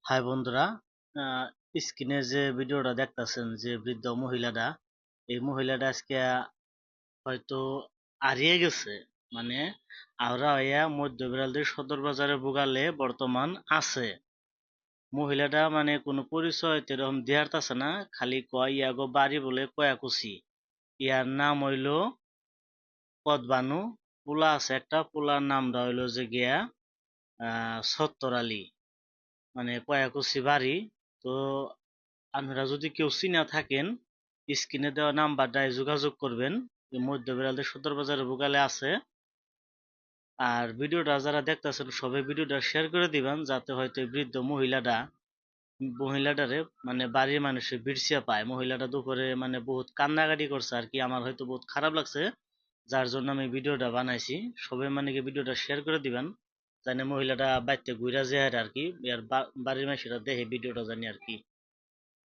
High বন্ধুরা, আহ, স্ক্রিনে যে ভিডিওটা দেখতাছেন যে বৃদ্ধ মহিলাটা, এই মহিলাটা আজকে হয়তো হারিয়ে গেছে। মানে আওরা হইয়া মধ্য বিড়ালদের সদর বাজারে বুগালে বর্তমান আছে। মহিলাটা মানে কোনো পরিচয় এরকম দেয়ারতাছে না, খালি কয় ইয়াগো বাড়ি বলে কয়াকুচি। ইয়ার নাম হইল পদবানু। পোলা আছে, একটা পোলার নামটা হইলো যে গিয়া সত্তর আলী, মানে কয়াকুচি বাড়ি। তো আপনারা যদি কেউ চিনা থাকেন, স্ক্রিনে দেওয়া নাম্বারটায় যোগাযোগ করবেন। এই মধ্য বিড়ালদের সদর বাজারে বুকালে আছে। আর ভিডিওটা যারা দেখতেছেন সবাই ভিডিওটা শেয়ার করে দিবেন, যাতে হয়তো এই বৃদ্ধ মহিলাটারে মানে বাড়ির মানুষে বিরসিয়া পায়। মহিলাটা দুপুরে মানে বহুত কান্নাকাটি করছে আর কি, আমার হয়তো বহুত খারাপ লাগছে, যার জন্য আমি ভিডিওটা বানাইছি। সবাই মানে কি ভিডিওটা শেয়ার করে দিবেন, জানি মহিলাটা বাড়িতে ঘুরা যায় আর কি, বাড়ির মানুষেরা দেখে ভিডিওটা জানি আর কি।